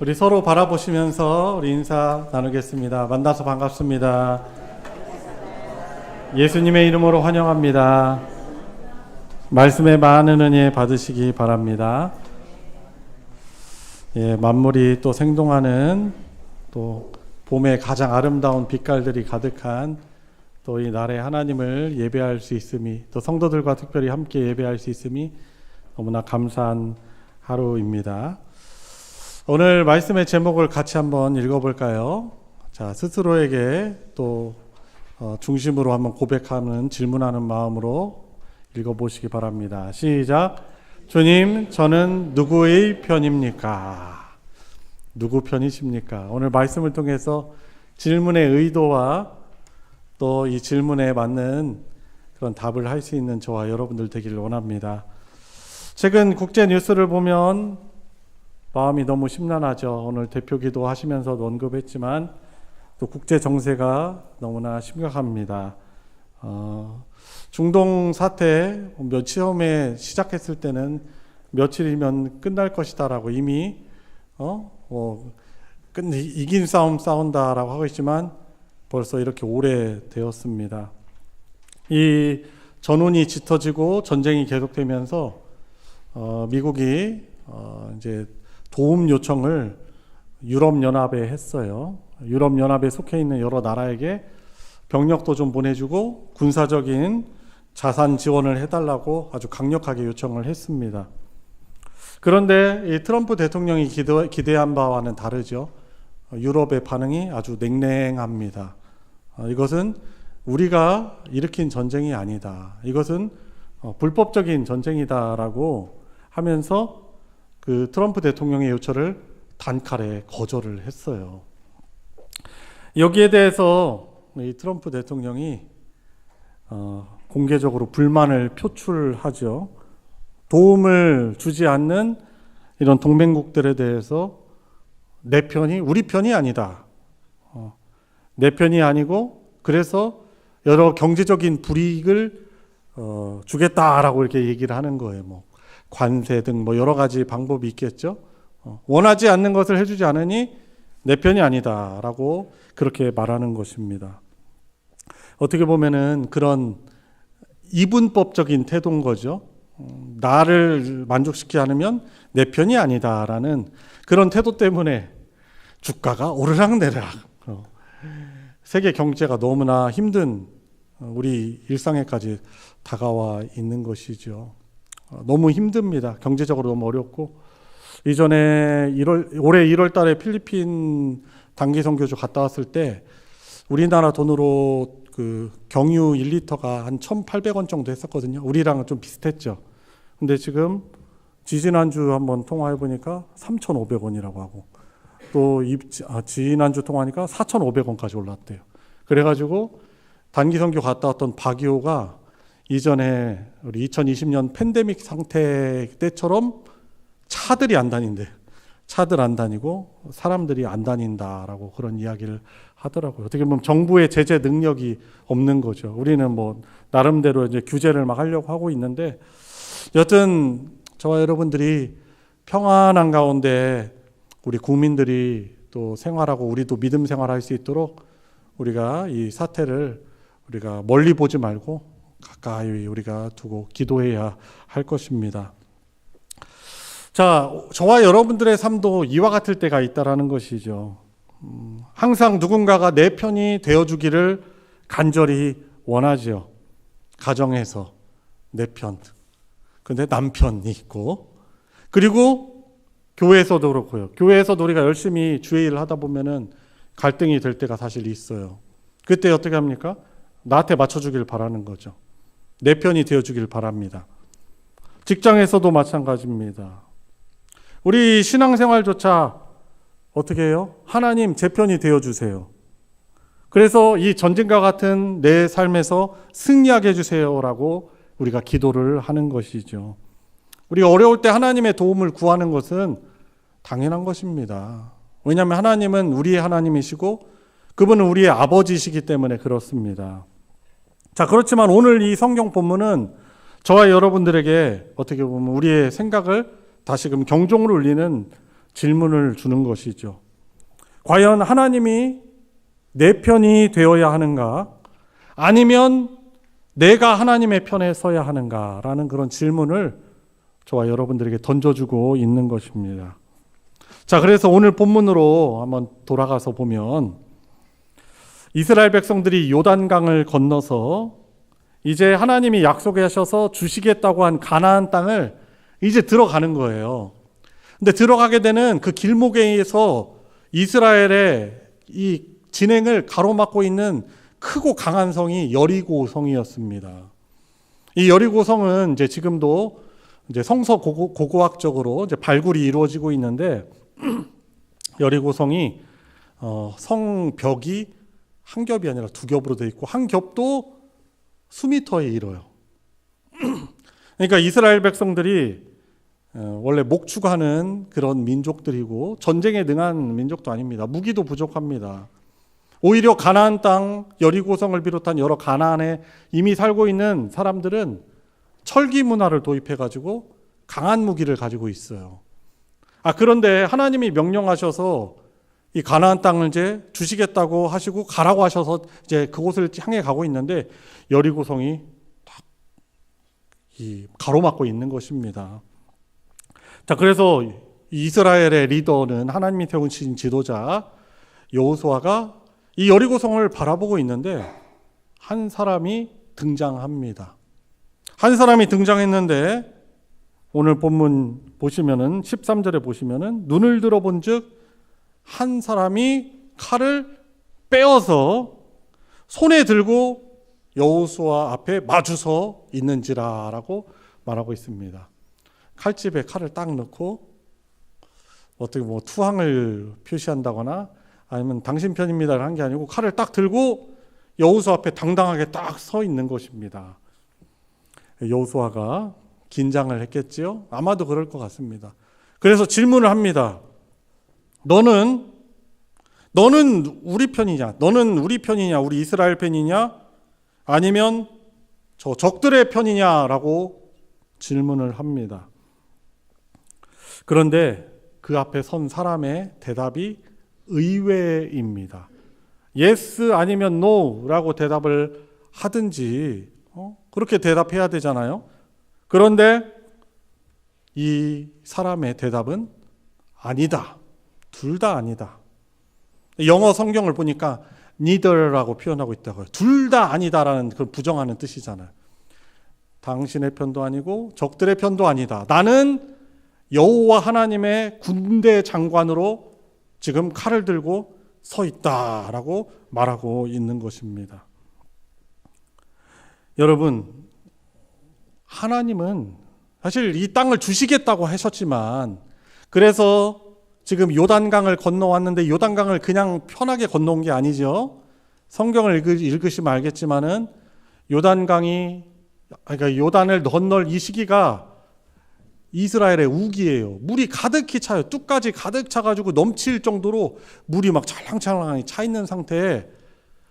우리 서로 바라보시면서 우리 인사 나누겠습니다. 만나서 반갑습니다. 예수님의 이름으로 환영합니다. 말씀에 많은 은혜 받으시기 바랍니다. 만물이 또 생동하는 또 봄의 가장 아름다운 빛깔들이 가득한 또 이 날에 하나님을 예배할 수 있음이, 또 성도들과 특별히 함께 예배할 수 있음이 너무나 감사한 하루입니다. 오늘 말씀의 제목을 같이 한번 읽어볼까요? 자, 스스로에게 또 중심으로 한번 고백하는, 질문하는 마음으로 읽어보시기 바랍니다. 시작. 주님, 저는 누구의 편입니까? 누구 편이십니까? 오늘 말씀을 통해서 질문의 의도와 또 이 질문에 맞는 그런 답을 할 수 있는 저와 여러분들 되기를 원합니다. 최근 국제 뉴스를 보면 마음이 너무 심란하죠. 오늘 대표 기도 하시면서도 언급했지만 또 국제 정세가 너무나 심각합니다. 중동 사태 처음에 시작했을 때는 며칠이면 끝날 것이다라고 이미 이긴 싸움 싸운다라고 하고 있지만 벌써 이렇게 오래 되었습니다. 이 전운이 짙어지고 전쟁이 계속되면서 미국이 이제 도움 요청을 유럽연합에 했어요. 유럽연합에 속해 있는 여러 나라에게 병력도 좀 보내주고 군사적인 자산 지원을 해달라고 아주 강력하게 요청을 했습니다. 그런데 이 트럼프 대통령이 기대한 바와는 다르죠. 유럽의 반응이 아주 냉랭합니다. 이것은 우리가 일으킨 전쟁이 아니다. 이것은 불법적인 전쟁이다라고 하면서 그 트럼프 대통령의 요청을 단칼에 거절을 했어요. 여기에 대해서 이 트럼프 대통령이 공개적으로 불만을 표출하죠. 도움을 주지 않는 이런 동맹국들에 대해서 내 편이 우리 편이 아니다. 내 편이 아니고 그래서 여러 경제적인 불이익을 주겠다라고 이렇게 얘기를 하는 거예요. 뭐 관세 등 뭐 여러 가지 방법이 있겠죠. 원하지 않는 것을 해주지 않으니 내 편이 아니다라고 그렇게 말하는 것입니다. 어떻게 보면은 그런 이분법적인 태도인 거죠. 나를 만족시키지 않으면 내 편이 아니다라는 그런 태도 때문에 주가가 오르락내리락, 세계 경제가 너무나 힘든 우리 일상에까지 다가와 있는 것이죠. 너무 힘듭니다. 경제적으로 너무 어렵고, 이전에 올해 1월 달에 필리핀 단기 선교주 갔다 왔을 때 우리나라 돈으로 그 경유 1리터가 한 1,800원 정도 했었거든요. 우리랑은 좀 비슷했죠. 근데 지금 지지난주 한번 통화해 보니까 3,500원이라고 하고, 또 지난주 통화하니까 4,500원까지 올랐대요. 그래가지고 단기 선교 갔다 왔던 박이호가 이전에 우리 2020년 팬데믹 상태 때처럼 차들이 안 다닌대. 차들 안 다니고 사람들이 안 다닌다라고 그런 이야기를 하더라고요. 어떻게 보면 정부의 제재 능력이 없는 거죠. 우리는 뭐 나름대로 이제 규제를 막 하려고 하고 있는데, 여튼 저와 여러분들이 평안한 가운데 우리 국민들이 또 생활하고 우리도 믿음 생활할 수 있도록 우리가 이 사태를 우리가 멀리 보지 말고 가까이 우리가 두고 기도해야 할 것입니다. 자, 저와 여러분들의 삶도 이와 같을 때가 있다라는 것이죠. 항상 누군가가 내 편이 되어주기를 간절히 원하죠. 가정에서 내 편. 근데 남편이 있고, 그리고 교회에서도 그렇고요. 교회에서도 우리가 열심히 주의 일을 하다 보면은 갈등이 될 때가 사실 있어요. 그때 어떻게 합니까? 나한테 맞춰주길 바라는 거죠. 내 편이 되어주길 바랍니다. 직장에서도 마찬가지입니다. 우리 신앙생활조차 어떻게 해요? 하나님 제 편이 되어주세요. 그래서 이 전쟁과 같은 내 삶에서 승리하게 해주세요라고 우리가 기도를 하는 것이죠. 우리가 어려울 때 하나님의 도움을 구하는 것은 당연한 것입니다. 왜냐하면 하나님은 우리의 하나님이시고 그분은 우리의 아버지이시기 때문에 그렇습니다. 자, 그렇지만 오늘 이 성경 본문은 저와 여러분들에게 어떻게 보면 우리의 생각을 다시금 경종을 울리는 질문을 주는 것이죠. 과연 하나님이 내 편이 되어야 하는가? 아니면 내가 하나님의 편에 서야 하는가라는 그런 질문을 저와 여러분들에게 던져주고 있는 것입니다. 자, 그래서 오늘 본문으로 한번 돌아가서 보면 이스라엘 백성들이 요단강을 건너서 이제 하나님이 약속하셔서 주시겠다고 한 가나안 땅을 이제 들어가는 거예요. 근데 들어가게 되는 그 길목에서 이스라엘의 이 진행을 가로막고 있는 크고 강한 성이 여리고 성이었습니다. 이 여리고 성은 이제 지금도 이제 성서 고고학적으로 이제 발굴이 이루어지고 있는데 여리고 성이 성벽이 한 겹이 아니라 두 겹으로 되어 있고 한 겹도 수미터에 이뤄요. 그러니까 이스라엘 백성들이 원래 목축하는 그런 민족들이고 전쟁에 능한 민족도 아닙니다. 무기도 부족합니다. 오히려 가나안 땅 여리고성을 비롯한 여러 가나안에 이미 살고 있는 사람들은 철기 문화를 도입해가지고 강한 무기를 가지고 있어요. 그런데 하나님이 명령하셔서 이 가나안 땅을 이제 주시겠다고 하시고 가라고 하셔서 이제 그곳을 향해 가고 있는데 여리고성이 딱 이 가로막고 있는 것입니다. 자, 그래서 이스라엘의 리더는 하나님이 세우신 지도자 여호수아가 이 여리고성을 바라보고 있는데 한 사람이 등장합니다. 한 사람이 등장했는데 오늘 본문 보시면은 13절에 보시면은 눈을 들어본즉 한 사람이 칼을 빼어서 손에 들고 여호수아 앞에 마주서 있는지라라고 말하고 있습니다. 칼집에 칼을 딱 넣고 어떻게 뭐 투항을 표시한다거나 아니면 당신 편입니다를 한 게 아니고 칼을 딱 들고 여호수아 앞에 당당하게 딱 서 있는 것입니다. 여호수아가 긴장을 했겠지요? 아마도 그럴 것 같습니다. 그래서 질문을 합니다. 너는 우리 편이냐? 너는 우리 편이냐? 우리 이스라엘 편이냐? 아니면 저 적들의 편이냐라고 질문을 합니다. 그런데 그 앞에 선 사람의 대답이 의외입니다. yes 아니면 no라고 대답을 하든지 그렇게 대답해야 되잖아요. 그런데 이 사람의 대답은 아니다. 둘 다 아니다. 영어 성경을 보니까 neither라고 표현하고 있다고요. 둘 다 아니다라는 그걸 부정하는 뜻이잖아요. 당신의 편도 아니고 적들의 편도 아니다. 나는 여호와 하나님의 군대 장관으로 지금 칼을 들고 서 있다라고 말하고 있는 것입니다. 여러분, 하나님은 사실 이 땅을 주시겠다고 하셨지만 그래서 지금 요단강을 건너왔는데 요단강을 그냥 편하게 건너온 게 아니죠. 성경을 읽으시면 알겠지만은 그러니까 요단을 건널 이 시기가 이스라엘의 우기예요. 물이 가득히 차요. 뚝까지 가득 차가지고 넘칠 정도로 물이 막 찰랑찰랑하게 차 있는 상태에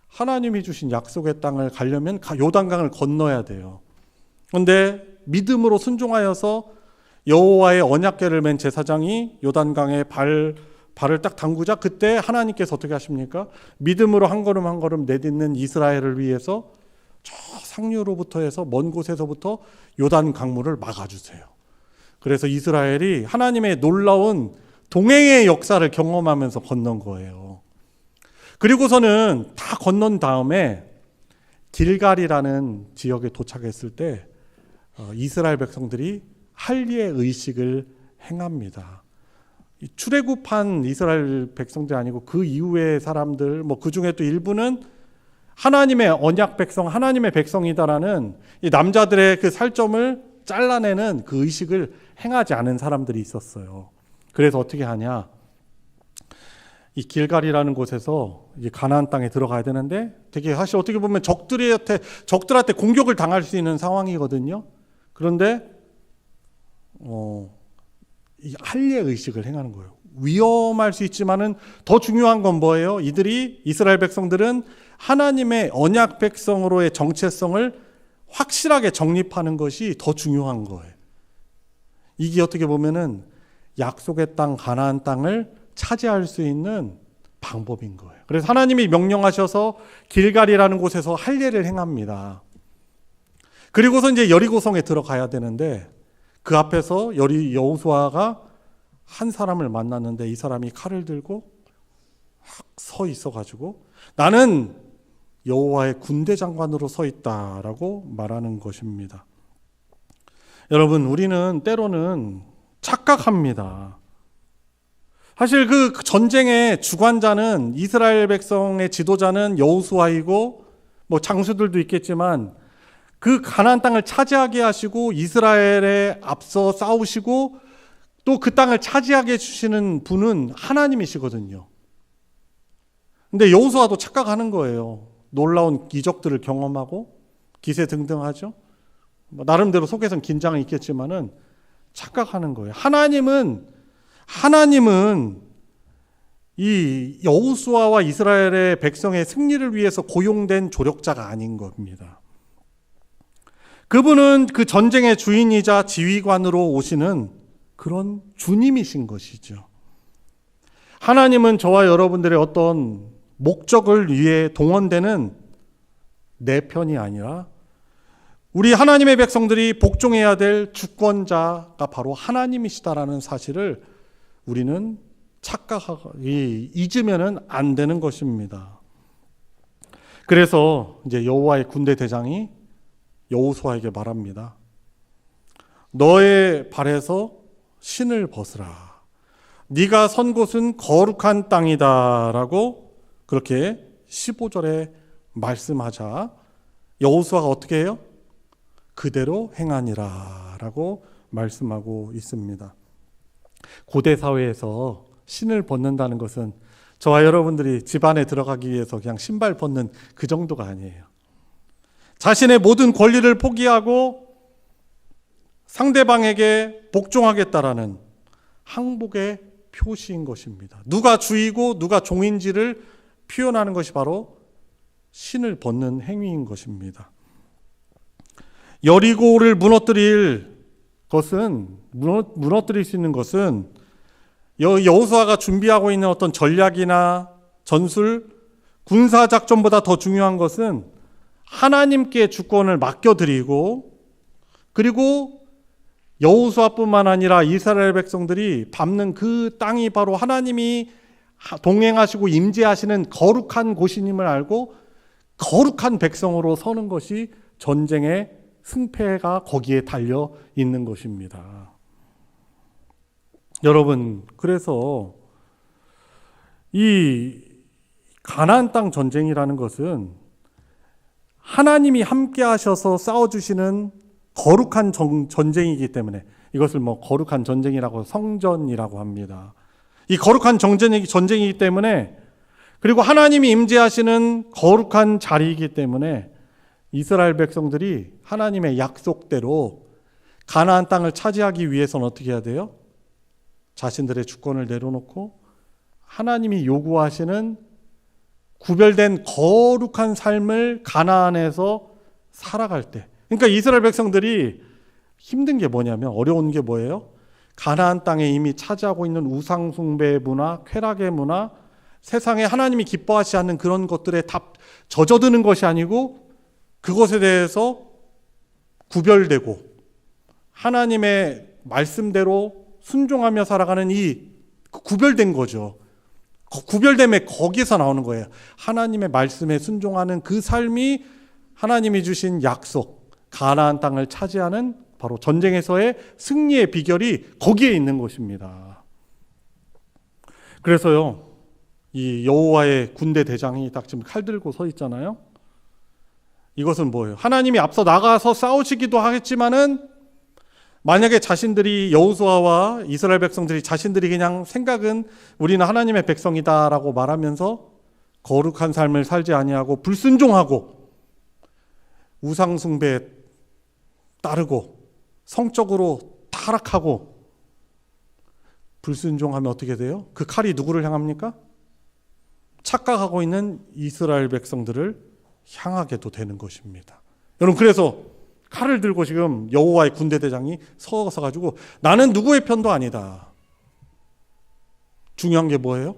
하나님이 주신 약속의 땅을 가려면 요단강을 건너야 돼요. 그런데 믿음으로 순종하여서 여호와의 언약궤를 맨 제사장이 요단강에 발을 딱 담그자 그때 하나님께서 어떻게 하십니까? 믿음으로 한 걸음 한 걸음 내딛는 이스라엘을 위해서 저 상류로부터 해서 먼 곳에서부터 요단 강물을 막아주세요. 그래서 이스라엘이 하나님의 놀라운 동행의 역사를 경험하면서 건넌 거예요. 그리고서는 다 건넌 다음에 길갈이라는 지역에 도착했을 때 이스라엘 백성들이 할례 의식을 행합니다. 출애굽한 이스라엘 백성들이 아니고 그 이후의 사람들, 그 중에 또 일부는 하나님의 언약 백성, 하나님의 백성이다라는 이 남자들의 그 살점을 잘라내는 그 의식을 행하지 않은 사람들이 있었어요. 그래서 어떻게 하냐? 이 길갈이라는 곳에서 가나안 땅에 들어가야 되는데 되게 사실 어떻게 보면 적들한테 공격을 당할 수 있는 상황이거든요. 그런데 이 할례 의식을 행하는 거예요. 위험할 수 있지만은 더 중요한 건 뭐예요? 이스라엘 백성들은 하나님의 언약 백성으로의 정체성을 확실하게 정립하는 것이 더 중요한 거예요. 이게 어떻게 보면은 약속의 땅 가나안 땅을 차지할 수 있는 방법인 거예요. 그래서 하나님이 명령하셔서 길갈이라는 곳에서 할례를 행합니다. 그리고서 이제 여리고성에 들어가야 되는데 그 앞에서 여호수아가 한 사람을 만났는데 이 사람이 칼을 들고 서 있어가지고 나는 여호와의 군대 장관으로 서 있다라고 말하는 것입니다. 여러분, 우리는 때로는 착각합니다. 사실 그 전쟁의 주관자는 이스라엘 백성의 지도자는 여호수아이고 뭐 장수들도 있겠지만 그 가나안 땅을 차지하게 하시고 이스라엘에 앞서 싸우시고 또 그 땅을 차지하게 해주시는 분은 하나님이시거든요. 근데 여호수아도 착각하는 거예요. 놀라운 기적들을 경험하고 기세 등등하죠. 나름대로 속에선 긴장이 있겠지만은 착각하는 거예요. 하나님은 이 여호수아와 이스라엘의 백성의 승리를 위해서 고용된 조력자가 아닌 겁니다. 그분은 그 전쟁의 주인이자 지휘관으로 오시는 그런 주님이신 것이죠. 하나님은 저와 여러분들의 어떤 목적을 위해 동원되는 내 편이 아니라 우리 하나님의 백성들이 복종해야 될 주권자가 바로 하나님이시다라는 사실을 우리는 착각하고 잊으면은 안 되는 것입니다. 그래서 이제 여호와의 군대 대장이 여호수아에게 말합니다. 너의 발에서 신을 벗으라. 네가 선 곳은 거룩한 땅이다라고 그렇게 15절에 말씀하자 여호수아가 어떻게 해요? 그대로 행하니라라고 말씀하고 있습니다. 고대 사회에서 신을 벗는다는 것은 저와 여러분들이 집 안에 들어가기 위해서 그냥 신발 벗는 그 정도가 아니에요. 자신의 모든 권리를 포기하고 상대방에게 복종하겠다라는 항복의 표시인 것입니다. 누가 주이고 누가 종인지를 표현하는 것이 바로 신을 벗는 행위인 것입니다. 여리고를 무너뜨릴 수 있는 것은 여호수아가 준비하고 있는 어떤 전략이나 전술, 군사작전보다 더 중요한 것은 하나님께 주권을 맡겨드리고 그리고 여호수아뿐만 아니라 이스라엘 백성들이 밟는 그 땅이 바로 하나님이 동행하시고 임재하시는 거룩한 곳임을 알고 거룩한 백성으로 서는 것이 전쟁의 승패가 거기에 달려 있는 것입니다. 여러분, 그래서 이 가나안 땅 전쟁이라는 것은 하나님이 함께 하셔서 싸워주시는 거룩한 전쟁이기 때문에 이것을 거룩한 전쟁이라고 성전이라고 합니다. 이 거룩한 전쟁이기 때문에 그리고 하나님이 임재하시는 거룩한 자리이기 때문에 이스라엘 백성들이 하나님의 약속대로 가나안 땅을 차지하기 위해서는 어떻게 해야 돼요? 자신들의 주권을 내려놓고 하나님이 요구하시는 구별된 거룩한 삶을 가나안에서 살아갈 때, 그러니까 이스라엘 백성들이 힘든 게 뭐냐면, 어려운 게 뭐예요? 가나안 땅에 이미 차지하고 있는 우상 숭배 문화, 쾌락의 문화, 세상에 하나님이 기뻐하지 않는 그런 것들에 다 젖어드는 것이 아니고 그것에 대해서 구별되고 하나님의 말씀대로 순종하며 살아가는 이 구별된 거죠. 구별됨에 거기서 나오는 거예요. 하나님의 말씀에 순종하는 그 삶이 하나님이 주신 약속, 가나안 땅을 차지하는 바로 전쟁에서의 승리의 비결이 거기에 있는 것입니다. 그래서요, 이 여호와의 군대 대장이 딱 지금 칼 들고 서 있잖아요. 이것은 뭐예요? 하나님이 앞서 나가서 싸우시기도 하겠지만은 만약에 자신들이 여호수아와 이스라엘 백성들이 자신들이 그냥 생각은 우리는 하나님의 백성이다라고 말하면서 거룩한 삶을 살지 아니하고 불순종하고 우상 숭배에 따르고 성적으로 타락하고 불순종하면 어떻게 돼요? 그 칼이 누구를 향합니까? 착각하고 있는 이스라엘 백성들을 향하게도 되는 것입니다. 여러분, 그래서 칼을 들고 지금 여호와의 군대 대장이 서서 가지고 나는 누구의 편도 아니다. 중요한 게 뭐예요?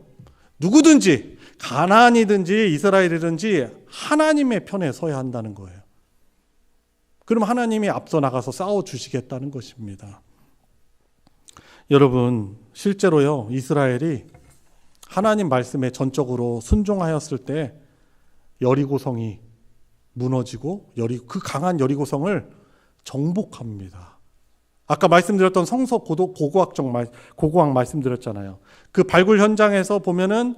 누구든지 가나안이든지 이스라엘이든지 하나님의 편에 서야 한다는 거예요. 그럼 하나님이 앞서 나가서 싸워주시겠다는 것입니다. 여러분, 실제로요, 이스라엘이 하나님 말씀에 전적으로 순종하였을 때 여리고성이 무너지고 그 강한 여리고성을 정복합니다. 아까 말씀드렸던 성서 고고학 말씀드렸잖아요. 그 발굴 현장에서 보면은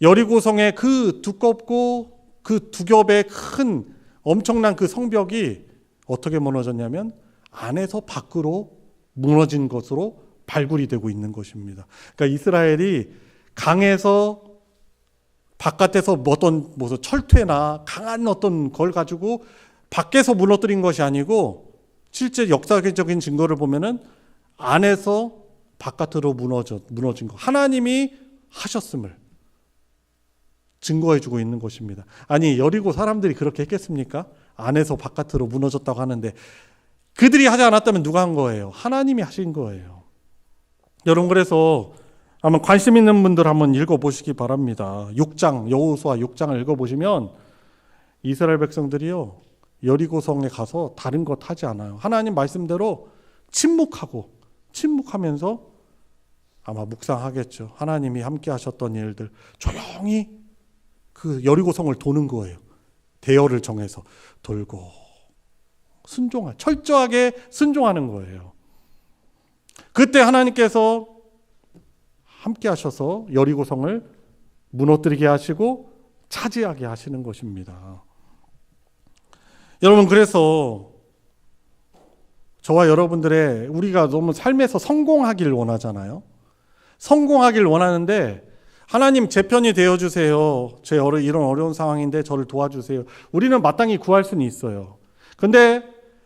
여리고성의 그 두껍고 그 두 겹의 큰 엄청난 그 성벽이 어떻게 무너졌냐면 안에서 밖으로 무너진 것으로 발굴이 되고 있는 것입니다. 그러니까 이스라엘이 강에서 바깥에서 무슨 철퇴나 강한 어떤 걸 가지고 밖에서 무너뜨린 것이 아니고 실제 역사적인 증거를 보면은 안에서 바깥으로 무너진 것. 하나님이 하셨음을 증거해주고 있는 것입니다. 아니, 여리고 사람들이 그렇게 했겠습니까? 안에서 바깥으로 무너졌다고 하는데 그들이 하지 않았다면 누가 한 거예요? 하나님이 하신 거예요. 여러분, 그래서 한번 관심 있는 분들 한번 읽어보시기 바랍니다. 6장, 여호수아 6장을 읽어보시면 이스라엘 백성들이요, 여리고성에 가서 다른 것 하지 않아요. 하나님 말씀대로 침묵하면서 아마 묵상하겠죠. 하나님이 함께 하셨던 일들 조용히 그 여리고성을 도는 거예요. 대열을 정해서 돌고 철저하게 순종하는 거예요. 그때 하나님께서 함께 하셔서 여리고성을 무너뜨리게 하시고 차지하게 하시는 것입니다. 여러분, 그래서 저와 여러분들의 우리가 너무 삶에서 성공하길 원하잖아요. 성공하길 원하는데 하나님 제 편이 되어주세요. 이런 어려운 상황인데 저를 도와주세요. 우리는 마땅히 구할 수는 있어요. 근데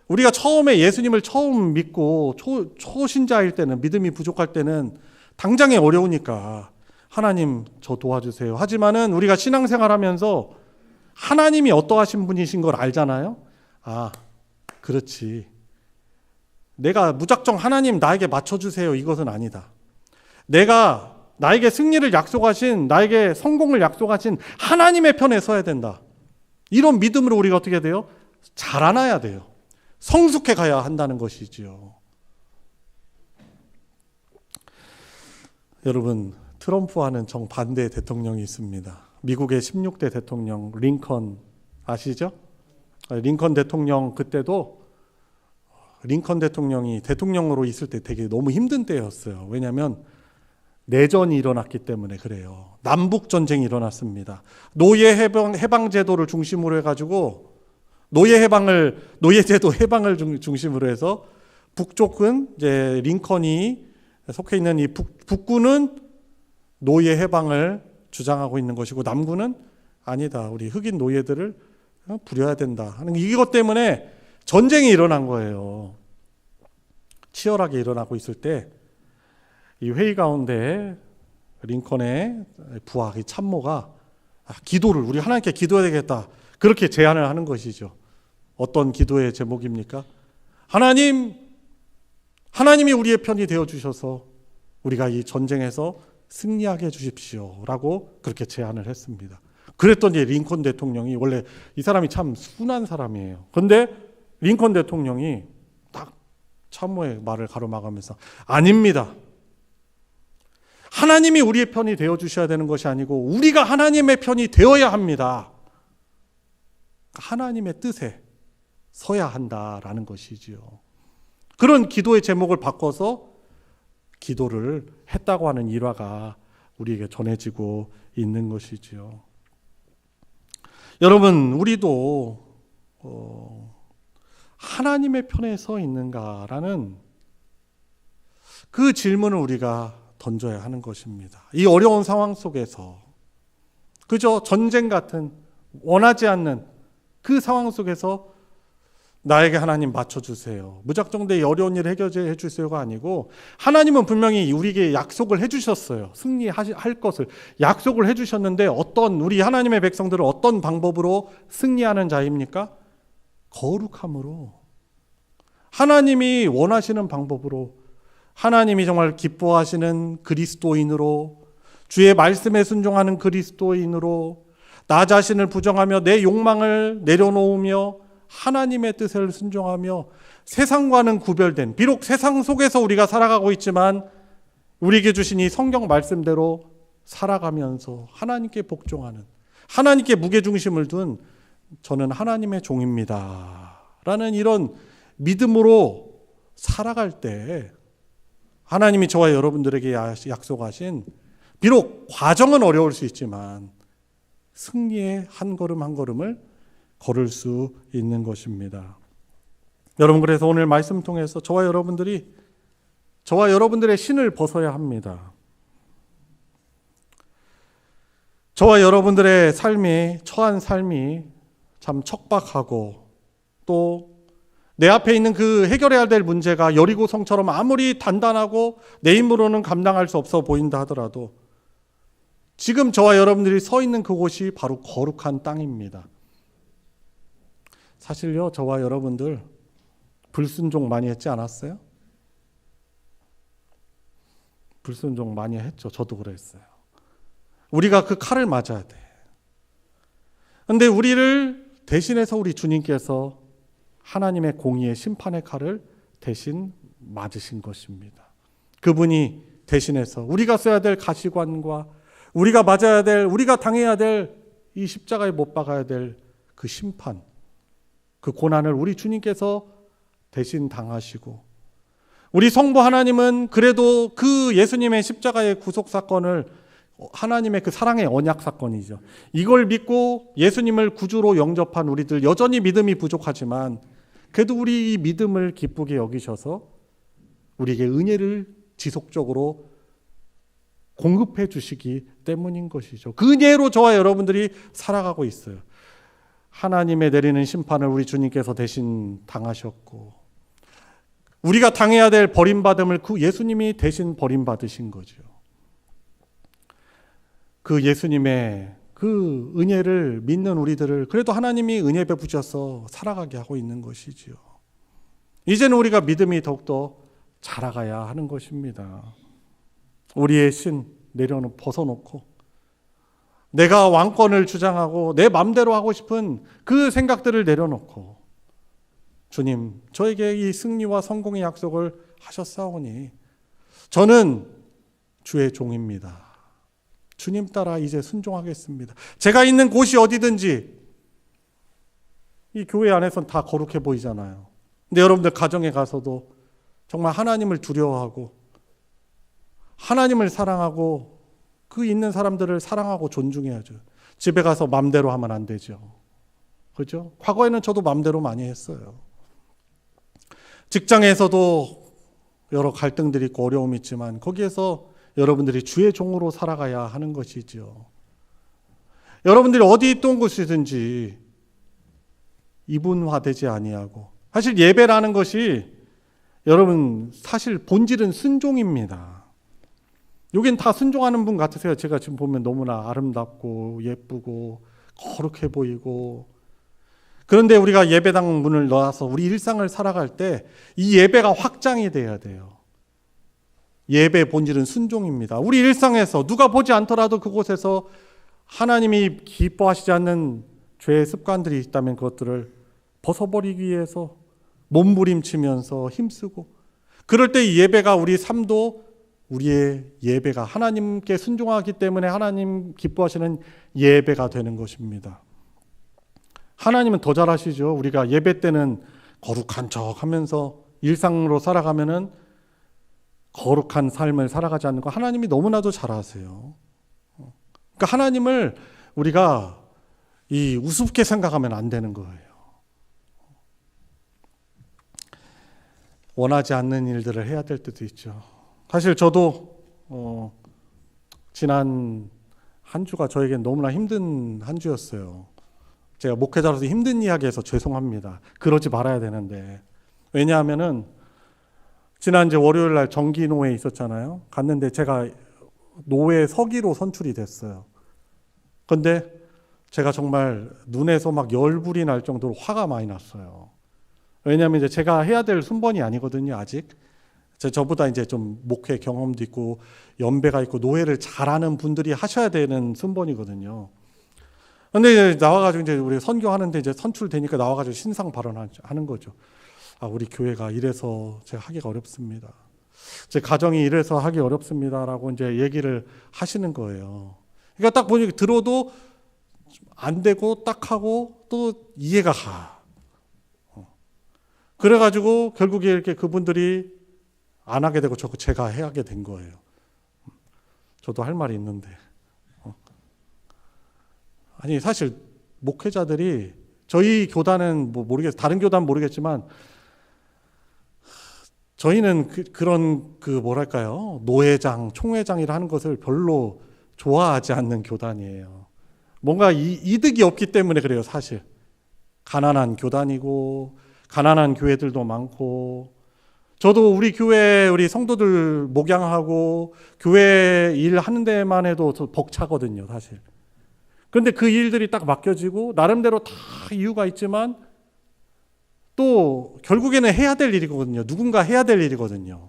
우리가 처음에 예수님을 처음 믿고 초신자일 때는, 믿음이 부족할 때는 당장에 어려우니까 하나님 저 도와주세요. 하지만은 우리가 신앙생활하면서 하나님이 어떠하신 분이신 걸 알잖아요. 아, 그렇지. 내가 무작정 하나님 나에게 맞춰주세요, 이것은 아니다. 나에게 승리를 약속하신, 나에게 성공을 약속하신 하나님의 편에 서야 된다. 이런 믿음으로 우리가 어떻게 돼요? 자라나야 돼요. 성숙해 가야 한다는 것이지요. 여러분, 트럼프와는 정반대의 대통령이 있습니다. 미국의 16대 대통령 링컨 아시죠? 링컨 대통령, 그때도 링컨 대통령이 대통령으로 있을 때 되게 너무 힘든 때였어요. 왜냐하면 내전이 일어났기 때문에 그래요. 남북 전쟁이 일어났습니다. 노예 해방 제도를 중심으로 해가지고 노예제도 해방을 중심으로 해서 북쪽은 이제 링컨이 속해 있는 이 북구는 노예 해방을 주장하고 있는 것이고, 남구는 아니다, 우리 흑인 노예들을 부려야 된다 하는 이것 때문에 전쟁이 일어난 거예요. 치열하게 일어나고 있을 때 이 회의 가운데 링컨의 부하, 참모가 우리 하나님께 기도해야 되겠다, 그렇게 제안을 하는 것이죠. 어떤 기도의 제목입니까? 하나님이 우리의 편이 되어주셔서 우리가 이 전쟁에서 승리하게 해주십시오 라고 그렇게 제안을 했습니다. 그랬더니 링컨 대통령이, 원래 이 사람이 참 순한 사람이에요. 그런데 링컨 대통령이 딱 참모의 말을 가로막으면서 아닙니다. 하나님이 우리의 편이 되어주셔야 되는 것이 아니고 우리가 하나님의 편이 되어야 합니다. 하나님의 뜻에 서야 한다라는 것이지요. 그런 기도의 제목을 바꿔서 기도를 했다고 하는 일화가 우리에게 전해지고 있는 것이지요. 여러분, 우리도 하나님의 편에 서 있는가라는 그 질문을 우리가 던져야 하는 것입니다. 이 어려운 상황 속에서, 그저 전쟁 같은 원하지 않는 그 상황 속에서 나에게 하나님 맞춰주세요, 무작정 내 어려운 일을 해결해 주세요가 아니고, 하나님은 분명히 우리에게 약속을 해주셨어요. 승리할 것을 약속을 해주셨는데, 우리 하나님의 백성들은 어떤 방법으로 승리하는 자입니까? 거룩함으로, 하나님이 원하시는 방법으로, 하나님이 정말 기뻐하시는 그리스도인으로, 주의 말씀에 순종하는 그리스도인으로 나 자신을 부정하며 내 욕망을 내려놓으며 하나님의 뜻을 순종하며 세상과는 구별된, 비록 세상 속에서 우리가 살아가고 있지만 우리에게 주신 이 성경 말씀대로 살아가면서 하나님께 복종하는, 하나님께 무게중심을 둔 저는 하나님의 종입니다 라는 이런 믿음으로 살아갈 때 하나님이 저와 여러분들에게 약속하신, 비록 과정은 어려울 수 있지만 승리의 한 걸음 한 걸음을 걸을 수 있는 것입니다. 여러분, 그래서 오늘 말씀 통해서 저와 여러분들의 신을 벗어야 합니다. 저와 여러분들의 처한 삶이 참 척박하고 또 내 앞에 있는 그 해결해야 될 문제가 여리고성처럼 아무리 단단하고 내 힘으로는 감당할 수 없어 보인다 하더라도 지금 저와 여러분들이 서 있는 그곳이 바로 거룩한 땅입니다. 사실요, 저와 여러분들 불순종 많이 했지 않았어요? 불순종 많이 했죠. 저도 그랬어요. 우리가 그 칼을 맞아야 돼. 그런데 우리를 대신해서 우리 주님께서 하나님의 공의의 심판의 칼을 대신 맞으신 것입니다. 그분이 대신해서 우리가 써야 될 가시관과 우리가 맞아야 될, 우리가 당해야 될 이 십자가에 못 박아야 될 그 심판, 그 고난을 우리 주님께서 대신 당하시고, 우리 성부 하나님은 그래도 그 예수님의 십자가의 구속 사건을, 하나님의 그 사랑의 언약 사건이죠, 이걸 믿고 예수님을 구주로 영접한 우리들, 여전히 믿음이 부족하지만 그래도 우리 이 믿음을 기쁘게 여기셔서 우리에게 은혜를 지속적으로 공급해 주시기 때문인 것이죠. 그 은혜로 저와 여러분들이 살아가고 있어요. 하나님의 내리는 심판을 우리 주님께서 대신 당하셨고, 우리가 당해야 될 버림받음을 그 예수님이 대신 버림받으신 거죠. 그 예수님의 그 은혜를 믿는 우리들을 그래도 하나님이 은혜 베푸셔서 살아가게 하고 있는 것이지요. 이제는 우리가 믿음이 더욱더 자라가야 하는 것입니다. 우리의 신 벗어놓고 내가 왕권을 주장하고 내 마음대로 하고 싶은 그 생각들을 내려놓고, 주님, 저에게 이 승리와 성공의 약속을 하셨사오니 저는 주의 종입니다. 주님 따라 이제 순종하겠습니다. 제가 있는 곳이 어디든지, 이 교회 안에서는 다 거룩해 보이잖아요. 근데 여러분들 가정에 가서도 정말 하나님을 두려워하고 하나님을 사랑하고 그 있는 사람들을 사랑하고 존중해야죠. 집에 가서 맘대로 하면 안 되죠. 그렇죠? 과거에는 저도 맘대로 많이 했어요. 직장에서도 여러 갈등들이 있고 어려움이 있지만 거기에서 여러분들이 주의 종으로 살아가야 하는 것이죠. 여러분들이 어디 있던 곳이든지 이분화되지 아니하고, 사실 예배라는 것이 여러분 사실 본질은 순종입니다. 여긴 다 순종하는 분 같으세요? 제가 지금 보면 너무나 아름답고 예쁘고 거룩해 보이고, 그런데 우리가 예배당 문을 나와서 우리 일상을 살아갈 때 이 예배가 확장이 돼야 돼요. 예배의 본질은 순종입니다. 우리 일상에서 누가 보지 않더라도 그곳에서 하나님이 기뻐하시지 않는 죄의 습관들이 있다면 그것들을 벗어버리기 위해서 몸부림치면서 힘쓰고, 그럴 때 이 예배가 우리 삶도, 우리의 예배가 하나님께 순종하기 때문에 하나님 기뻐하시는 예배가 되는 것입니다. 하나님은 더 잘하시죠. 우리가 예배 때는 거룩한 척 하면서 일상으로 살아가면은 거룩한 삶을 살아가지 않는 거 하나님이 너무나도 잘 아세요. 그러니까 하나님을 우리가 이 우습게 생각하면 안 되는 거예요. 원하지 않는 일들을 해야 될 때도 있죠. 사실 저도 지난 한 주가 저에겐 너무나 힘든 한 주였어요. 제가 목회자로서 힘든 이야기해서 죄송합니다. 그러지 말아야 되는데, 왜냐하면은 지난 이제 월요일 날 정기노회에 있었잖아요. 갔는데 제가 노회 서기로 선출이 됐어요. 근데 제가 정말 눈에서 막 열불이 날 정도로 화가 많이 났어요. 왜냐하면 이제 제가 해야 될 순번이 아니거든요, 아직. 저보다 이제 좀 목회 경험도 있고 연배가 있고 노예를 잘하는 분들이 하셔야 되는 순번이거든요. 근데 나와가지고 이제 우리 선교하는데 이제 선출되니까 나와가지고 신상 발언하는 거죠. 우리 교회가 이래서 제가 하기가 어렵습니다. 제 가정이 이래서 하기 어렵습니다라고 이제 얘기를 하시는 거예요. 그러니까 딱 보니 들어도 안 되고 딱 하고 또 이해가 가. 그래가지고 결국에 이렇게 그분들이 안 하게 되고 제가 해야 된 거예요. 저도 할 말이 있는데. 아니 사실 목회자들이 저희 교단은 뭐 다른 교단 모르겠지만 저희는 그런 뭐랄까요 노회장, 총회장이라 하는 것을 별로 좋아하지 않는 교단이에요. 뭔가 이득이 없기 때문에 그래요. 사실 가난한 교단이고 가난한 교회들도 많고 저도 우리 교회 우리 성도들 목양하고 교회 일 하는 데만 해도 벅차거든요. 사실. 그런데 그 일들이 딱 맡겨지고 나름대로 다 이유가 있지만 또 결국에는 해야 될 일이거든요. 누군가 해야 될 일이거든요.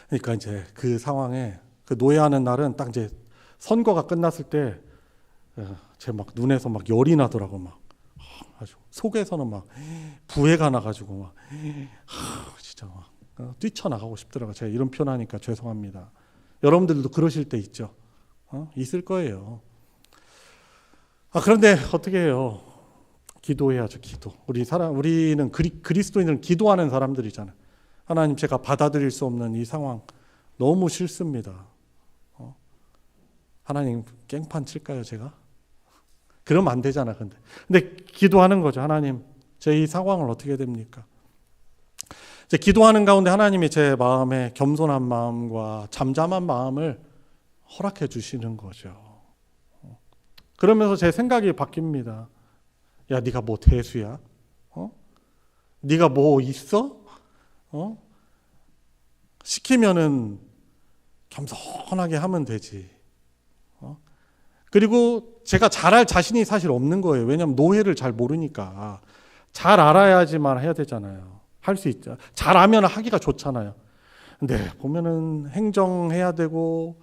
그러니까 이제 그 상황에 그 노예하는 날은 딱 이제 선거가 끝났을 때 제 막 눈에서 막 열이 나더라고. 막 아주 속에서는 막 부해가 나가지고 막 진짜 막 뛰쳐나가고 싶더라고요. 제가 이런 표현하니까 죄송합니다. 여러분들도 그러실 때 있죠. 있을 거예요. 그런데 어떻게 해요? 기도해야죠. 기도. 우리는 그리스도인들은 기도하는 사람들이잖아요. 하나님, 제가 받아들일 수 없는 이 상황 너무 싫습니다. 하나님 깽판 칠까요, 제가? 그러면 안 되잖아. 근데 기도하는 거죠. 하나님, 제 이 상황을 어떻게 됩니까? 이제 기도하는 가운데 하나님이 제 마음에 겸손한 마음과 잠잠한 마음을 허락해 주시는 거죠. 그러면서 제 생각이 바뀝니다. 야, 네가 뭐 대수야? 네가 뭐 있어? 시키면은 겸손하게 하면 되지. 그리고 제가 잘할 자신이 사실 없는 거예요. 왜냐하면 노예를 잘 모르니까. 잘 알아야지만 해야 되잖아요. 할 수 있죠. 잘 알면 하기가 좋잖아요. 근데 보면은 행정해야 되고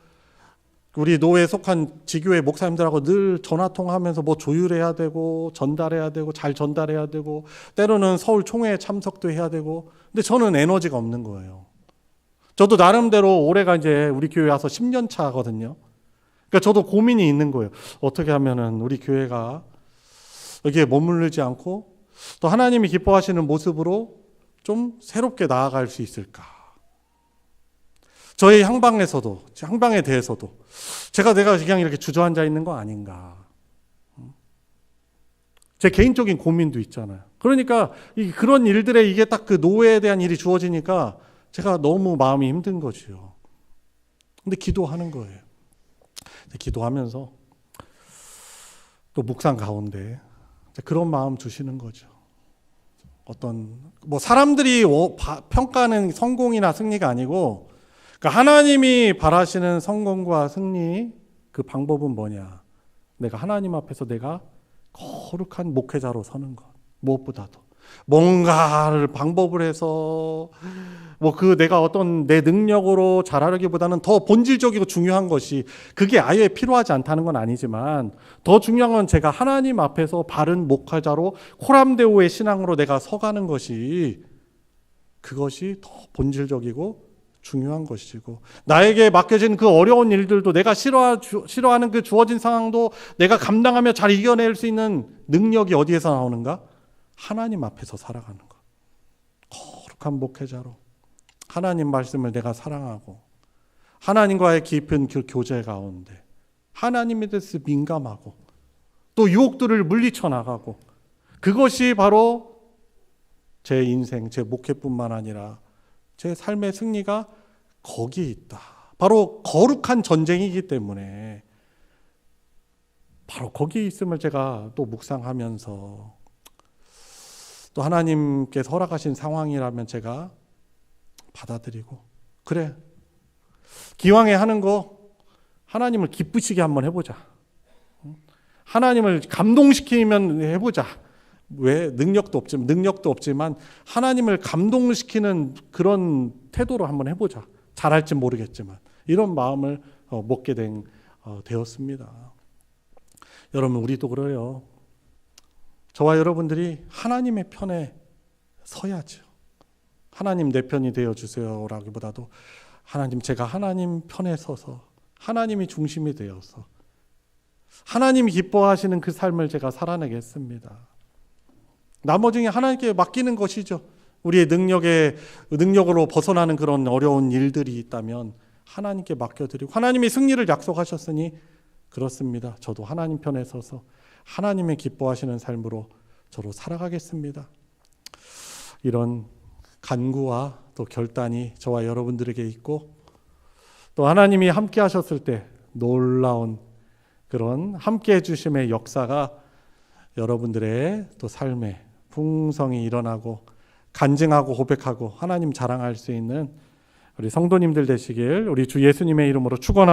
우리 노예에 속한 지교회 목사님들하고 늘 전화통화하면서 뭐 조율해야 되고 전달해야 되고 잘 전달해야 되고 때로는 서울 총회에 참석도 해야 되고 근데 저는 에너지가 없는 거예요. 저도 나름대로 올해가 이제 우리 교회 와서 10년 차거든요. 그러니까 저도 고민이 있는 거예요. 어떻게 하면은 우리 교회가 여기에 머무르지 않고 또 하나님이 기뻐하시는 모습으로 좀 새롭게 나아갈 수 있을까? 저희 향방에 대해서도 내가 그냥 이렇게 주저앉아 있는 거 아닌가? 제 개인적인 고민도 있잖아요. 그러니까 그런 일들에 이게 딱 그 노예에 대한 일이 주어지니까 제가 너무 마음이 힘든 거죠. 근데 기도하는 거예요. 기도하면서 또 묵상 가운데 그런 마음 주시는 거죠. 뭐 사람들이 평가하는 성공이나 승리가 아니고 그러니까 하나님이 바라시는 성공과 승리 그 방법은 뭐냐? 내가 하나님 앞에서 내가 거룩한 목회자로 서는 것. 무엇보다도 뭔가를 방법을 해서 뭐 내가 어떤 내 능력으로 잘하기보다는 더 본질적이고 중요한 것이 그게 아예 필요하지 않다는 건 아니지만 더 중요한 건 제가 하나님 앞에서 바른 목회자로 코람데오의 신앙으로 내가 서가는 것이 그것이 더 본질적이고 중요한 것이고 나에게 맡겨진 그 어려운 일들도 내가 싫어하는 그 주어진 상황도 내가 감당하며 잘 이겨낼 수 있는 능력이 어디에서 나오는가? 하나님 앞에서 살아가는 것. 거룩한 목회자로 하나님 말씀을 내가 사랑하고 하나님과의 깊은 그 교제 가운데 하나님에 대해서 민감하고 또 유혹들을 물리쳐 나가고 그것이 바로 제 인생, 제 목회뿐만 아니라 제 삶의 승리가 거기에 있다. 바로 거룩한 전쟁이기 때문에 바로 거기에 있음을 제가 또 묵상하면서 또 하나님께서 허락하신 상황이라면 제가 받아들이고 그래 기왕에 하는 거 하나님을 기쁘시게 한번 해보자. 하나님을 감동시키면 해보자. 왜 능력도 없지만 하나님을 감동시키는 그런 태도로 한번 해보자. 잘할지 모르겠지만 이런 마음을 먹게 되었습니다. 여러분, 우리도 그래요. 저와 여러분들이 하나님의 편에 서야죠. 하나님 내 편이 되어주세요라기보다도 하나님, 제가 하나님 편에 서서 하나님이 중심이 되어서 하나님이 기뻐하시는 그 삶을 제가 살아내겠습니다. 나머지는 하나님께 맡기는 것이죠. 우리의 능력으로 벗어나는 그런 어려운 일들이 있다면 하나님께 맡겨드리고, 하나님이 승리를 약속하셨으니 그렇습니다. 저도 하나님 편에 서서 하나님의 기뻐하시는 삶으로 저로 살아가겠습니다. 이런 간구와 또 결단이 저와 여러분들에게 있고, 또 하나님이 함께 하셨을 때 놀라운 그런 함께 해주심의 역사가 여러분들의 또 삶에 풍성히 일어나고 간증하고 고백하고 하나님 자랑할 수 있는 우리 성도님들 되시길 우리 주 예수님의 이름으로 축원합니다.